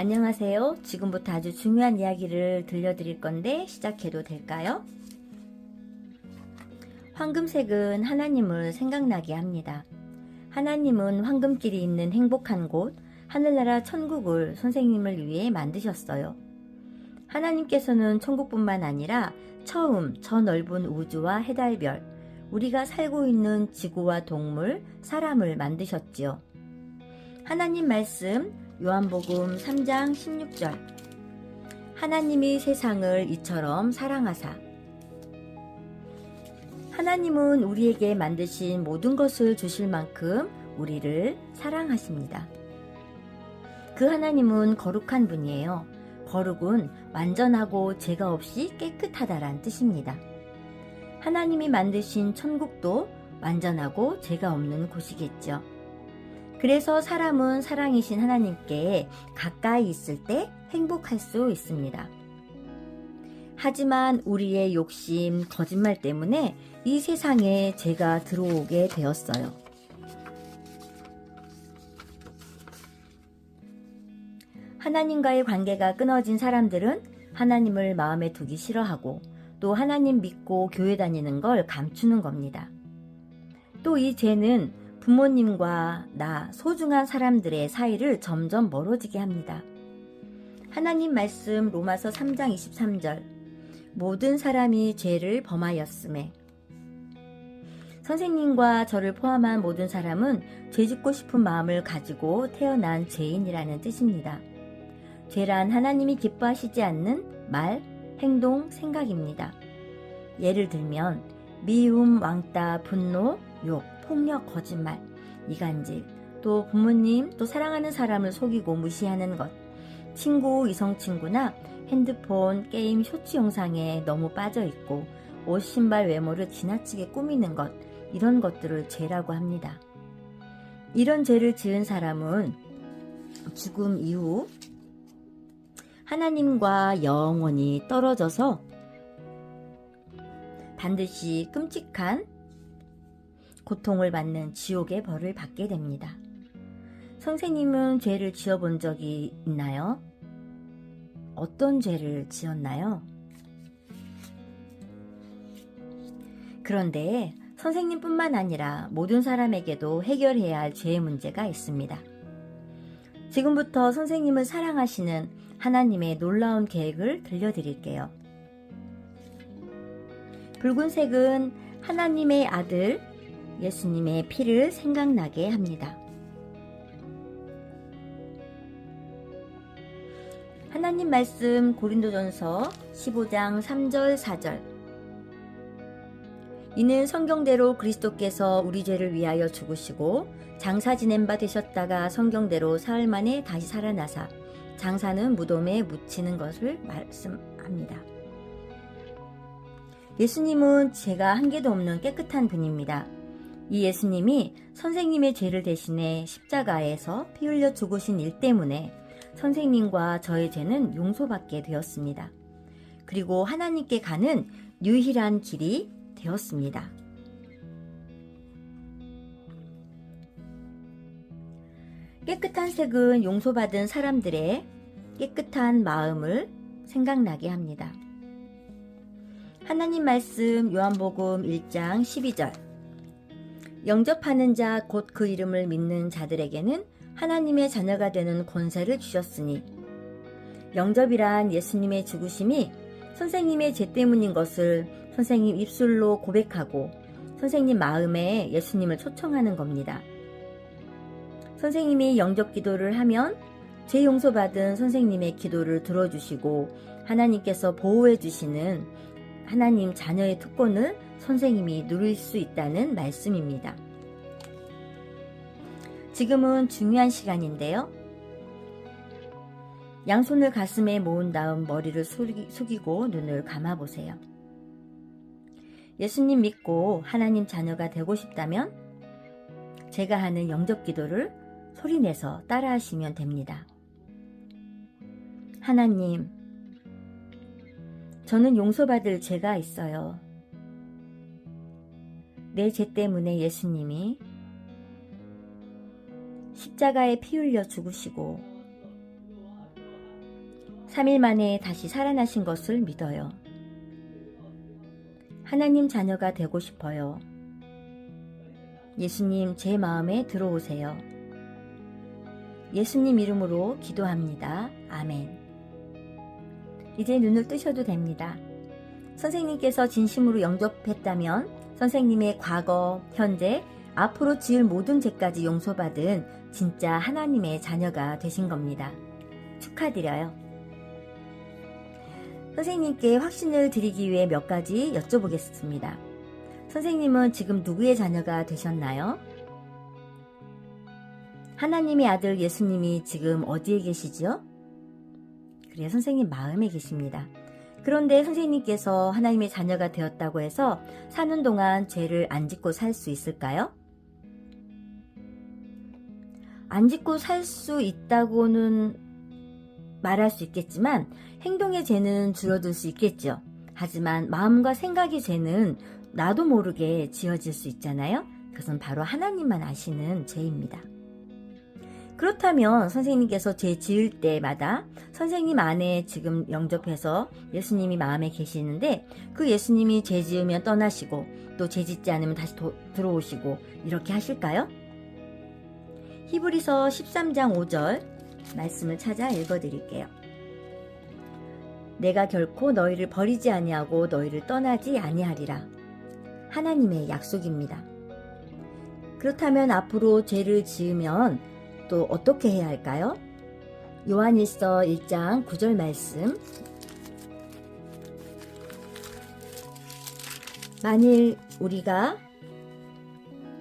안녕하세요. 지금부터 아주 중요한 이야기를 들려드릴 건데 시작해도 될까요? 황금색은 하나님을 생각나게 합니다. 하나님은 황금길이 있는 행복한 곳, 하늘나라 천국을 선생님을 위해 만드셨어요. 하나님께서는 천국뿐만 아니라 처음 저 넓은 우주와 해달별, 우리가 살고 있는 지구와 동물, 사람을 만드셨지요. 하나님 말씀 요한복음 3장 16절 하나님이 세상을 이처럼 사랑하사. 하나님은 우리에게 만드신 모든 것을 주실 만큼 우리를 사랑하십니다. 그 하나님은 거룩한 분이에요. 거룩은 완전하고 죄가 없이 깨끗하다란 뜻입니다. 하나님이 만드신 천국도 완전하고 죄가 없는 곳이겠죠. 그래서 사람은 사랑이신 하나님께 가까이 있을 때 행복할 수 있습니다. 하지만 우리의 욕심, 거짓말 때문에 이 세상에 죄가 들어오게 되었어요. 하나님과의 관계가 끊어진 사람들은 하나님을 마음에 두기 싫어하고 또 하나님 믿고 교회 다니는 걸 감추는 겁니다. 또 이 죄는 부모님과 나, 소중한 사람들의 사이를 점점 멀어지게 합니다. 하나님 말씀 로마서 3장 23절 모든 사람이 죄를 범하였음에. 선생님과 저를 포함한 모든 사람은 죄짓고 싶은 마음을 가지고 태어난 죄인이라는 뜻입니다. 죄란 하나님이 기뻐하시지 않는 말, 행동, 생각입니다. 예를 들면 미움, 왕따, 분노, 욕, 폭력, 거짓말, 이간질, 또 부모님, 또 사랑하는 사람을 속이고 무시하는 것, 친구, 이성친구나 핸드폰, 게임, 쇼츠 영상에 너무 빠져있고 옷, 신발, 외모를 지나치게 꾸미는 것, 이런 것들을 죄라고 합니다. 이런 죄를 지은 사람은 죽음 이후 하나님과 영원히 떨어져서 반드시 끔찍한 고통을 받는 지옥의 벌을 받게 됩니다. 선생님은 죄를 지어본 적이 있나요? 어떤 죄를 지었나요? 그런데 선생님뿐만 아니라 모든 사람에게도 해결해야 할 죄의 문제가 있습니다. 지금부터 선생님을 사랑하시는 하나님의 놀라운 계획을 들려드릴게요. 붉은색은 하나님의 아들 예수님의 피를 생각나게 합니다. 하나님 말씀 고린도전서 15장 3절 4절 이는 성경대로 그리스도께서 우리 죄를 위하여 죽으시고 장사 지낸 바 되셨다가 성경대로 사흘 만에 다시 살아나사 장사는 무덤에 묻히는 것을 말씀합니다. 예수님은 죄가 한 개도 없는 깨끗한 분입니다. 이 예수님이 선생님의 죄를 대신해 십자가에서 피 흘려 죽으신 일 때문에 선생님과 저의 죄는 용서받게 되었습니다. 그리고 하나님께 가는 유일한 길이 되었습니다. 깨끗한 색은 용서받은 사람들의 깨끗한 마음을 생각나게 합니다. 하나님 말씀 요한복음 1장 12절 영접하는 자 곧 그 이름을 믿는 자들에게는 하나님의 자녀가 되는 권세를 주셨으니. 영접이란 예수님의 죽으심이 선생님의 죄 때문인 것을 선생님 입술로 고백하고 선생님 마음에 예수님을 초청하는 겁니다. 선생님이 영접 기도를 하면 죄 용서받은 선생님의 기도를 들어주시고 하나님께서 보호해 주시는 하나님 자녀의 특권을 선생님이 누릴 수 있다는 말씀입니다. 지금은 중요한 시간인데요. 양손을 가슴에 모은 다음 머리를 숙이고 눈을 감아보세요. 예수님 믿고 하나님 자녀가 되고 싶다면 제가 하는 영접 기도를 소리내서 따라하시면 됩니다. 하나님, 저는 용서받을 죄가 있어요. 내 죄 때문에 예수님이 십자가에 피 흘려 죽으시고 3일 만에 다시 살아나신 것을 믿어요. 하나님 자녀가 되고 싶어요. 예수님, 제 마음에 들어오세요. 예수님 이름으로 기도합니다. 아멘. 이제 눈을 뜨셔도 됩니다. 선생님께서 진심으로 영접했다면 선생님의 과거, 현재, 앞으로 지을 모든 죄까지 용서받은 진짜 하나님의 자녀가 되신 겁니다. 축하드려요. 선생님께 확신을 드리기 위해 몇 가지 여쭤보겠습니다. 선생님은 지금 누구의 자녀가 되셨나요? 하나님의 아들 예수님이 지금 어디에 계시죠? 그래, 선생님 마음에 계십니다. 그런데 선생님께서 하나님의 자녀가 되었다고 해서 사는 동안 죄를 안 짓고 살 수 있을까요? 안 짓고 살 수 있다고는 말할 수 있겠지만 행동의 죄는 줄어들 수 있겠죠. 하지만 마음과 생각의 죄는 나도 모르게 지어질 수 있잖아요. 그것은 바로 하나님만 아시는 죄입니다. 그렇다면 선생님께서 죄 지을 때마다 선생님 안에 지금 영접해서 예수님이 마음에 계시는데 그 예수님이 죄 지으면 떠나시고 또 죄 짓지 않으면 다시 들어오시고 이렇게 하실까요? 히브리서 13장 5절 말씀을 찾아 읽어드릴게요. 내가 결코 너희를 버리지 아니하고 너희를 떠나지 아니하리라. 하나님의 약속입니다. 그렇다면 앞으로 죄를 지으면 또 어떻게 해야 할까요? 요한일서 1장 9절 말씀. 만일 우리가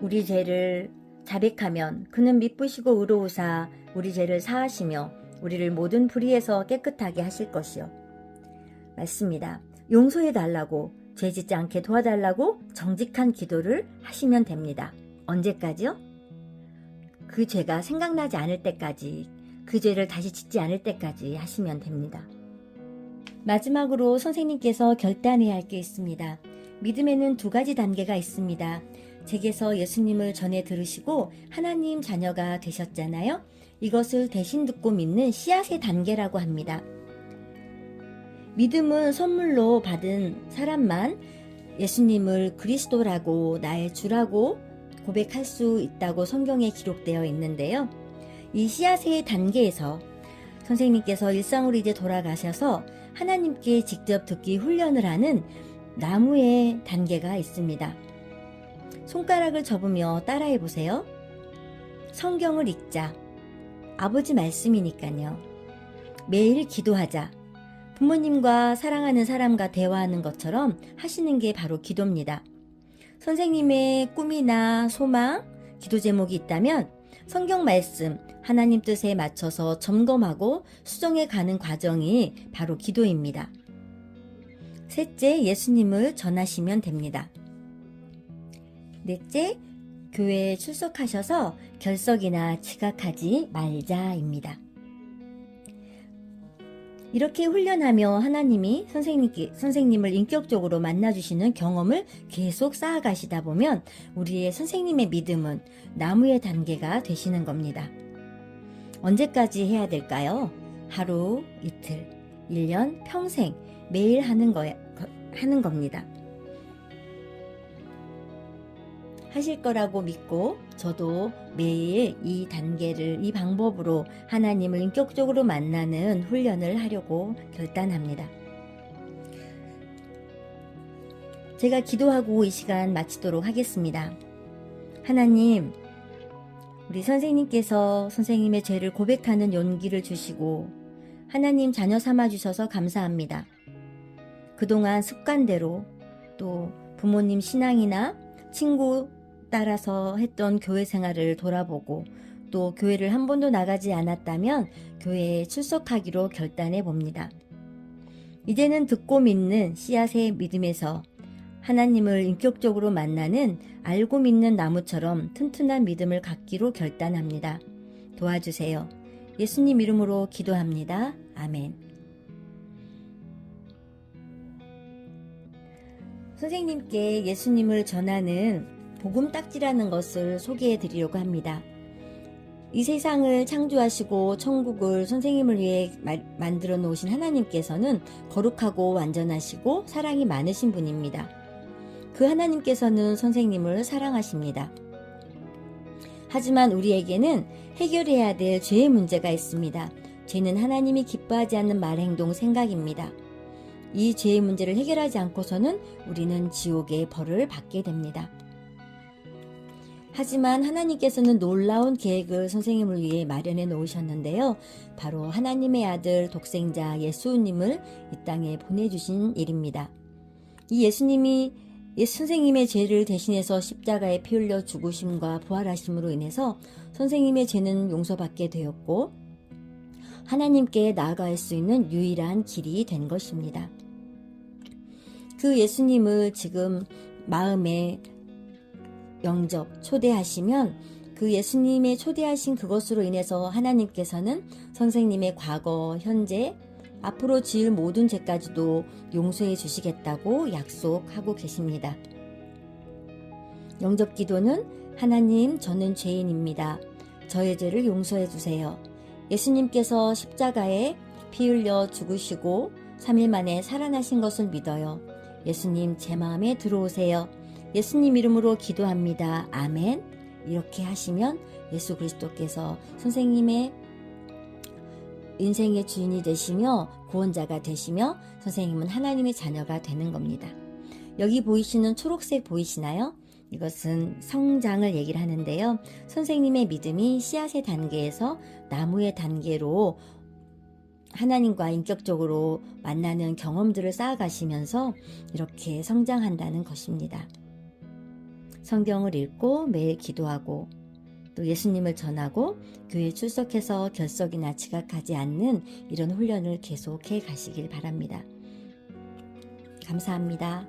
우리 죄를 자백하면 그는 미쁘시고 의로우사 우리 죄를 사하시며 우리를 모든 불의에서 깨끗하게 하실 것이요. 맞습니다. 용서해 달라고, 죄 짓지 않게 도와달라고 정직한 기도를 하시면 됩니다. 언제까지요? 그 죄가 생각나지 않을 때까지, 그 죄를 다시 짓지 않을 때까지 하시면 됩니다. 마지막으로 선생님께서 결단해야 할 게 있습니다. 믿음에는 2가지 단계가 있습니다. 제게서 예수님을 전해 들으시고 하나님 자녀가 되셨잖아요. 이것을 대신 듣고 믿는 씨앗의 단계라고 합니다. 믿음은 선물로 받은 사람만 예수님을 그리스도라고 나의 주라고 고백할 수 있다고 성경에 기록되어 있는데요. 이 씨앗의 단계에서 선생님께서 일상으로 이제 돌아가셔서 하나님께 직접 듣기 훈련을 하는 나무의 단계가 있습니다. 손가락을 접으며 따라해 보세요. 성경을 읽자. 아버지 말씀이니까요. 매일 기도하자. 부모님과 사랑하는 사람과 대화하는 것처럼 하시는 게 바로 기도입니다. 선생님의 꿈이나 소망, 기도 제목이 있다면 성경 말씀, 하나님 뜻에 맞춰서 점검하고 수정해 가는 과정이 바로 기도입니다. 셋째, 예수님을 전하시면 됩니다. 넷째, 교회에 출석하셔서 결석이나 지각하지 말자입니다. 이렇게 훈련하며 하나님이 선생님을 인격적으로 만나주시는 경험을 계속 쌓아가시다 보면 우리의 선생님의 믿음은 나무의 단계가 되시는 겁니다. 언제까지 해야 될까요? 하루, 이틀, 1년, 평생 매일 하는 겁니다. 하실 거라고 믿고 저도 매일 이 단계를, 이 방법으로 하나님을 인격적으로 만나는 훈련을 하려고 결단합니다. 제가 기도하고 이 시간 마치도록 하겠습니다. 하나님, 우리 선생님께서 선생님의 죄를 고백하는 용기를 주시고 하나님 자녀 삼아 주셔서 감사합니다. 그동안 습관대로 또 부모님 신앙이나 친구 따라서 했던 교회 생활을 돌아보고 또 교회를 한 번도 나가지 않았다면 교회에 출석하기로 결단해 봅니다. 이제는 듣고 믿는 씨앗의 믿음에서 하나님을 인격적으로 만나는 알고 믿는 나무처럼 튼튼한 믿음을 갖기로 결단합니다. 도와주세요. 예수님 이름으로 기도합니다. 아멘. 선생님께 예수님을 전하는 복음딱지라는 것을 소개해 드리려고 합니다. 이 세상을 창조하시고 천국을 선생님을 위해 만들어 놓으신 하나님께서는 거룩하고 완전하시고 사랑이 많으신 분입니다. 그 하나님께서는 선생님을 사랑하십니다. 하지만 우리에게는 해결해야 될 죄의 문제가 있습니다. 죄는 하나님이 기뻐하지 않는 말, 행동, 생각입니다. 이 죄의 문제를 해결하지 않고서는 우리는 지옥의 벌을 받게 됩니다. 하지만 하나님께서는 놀라운 계획을 선생님을 위해 마련해 놓으셨는데요. 바로 하나님의 아들 독생자 예수님을 이 땅에 보내주신 일입니다. 이 예수님이 선생님의 죄를 대신해서 십자가에 피 흘려 죽으심과 부활하심으로 인해서 선생님의 죄는 용서받게 되었고 하나님께 나아갈 수 있는 유일한 길이 된 것입니다. 그 예수님을 지금 마음에 초대하시면 그 예수님의 초대하신 그것으로 인해서 하나님께서는 선생님의 과거, 현재, 앞으로 지을 모든 죄까지도 용서해 주시겠다고 약속하고 계십니다. 영접 기도는 하나님, 저는 죄인입니다. 저의 죄를 용서해 주세요. 예수님께서 십자가에 피 흘려 죽으시고 3일 만에 살아나신 것을 믿어요. 예수님, 제 마음에 들어오세요. 예수님 이름으로 기도합니다. 아멘. 이렇게 하시면 예수 그리스도께서 선생님의 인생의 주인이 되시며 구원자가 되시며 선생님은 하나님의 자녀가 되는 겁니다. 여기 보이시는 초록색 보이시나요? 이것은 성장을 얘기를 하는데요. 선생님의 믿음이 씨앗의 단계에서 나무의 단계로 하나님과 인격적으로 만나는 경험들을 쌓아가시면서 이렇게 성장한다는 것입니다. 성경을 읽고 매일 기도하고 또 예수님을 전하고 교회에 출석해서 결석이나 지각하지 않는 이런 훈련을 계속해 가시길 바랍니다. 감사합니다.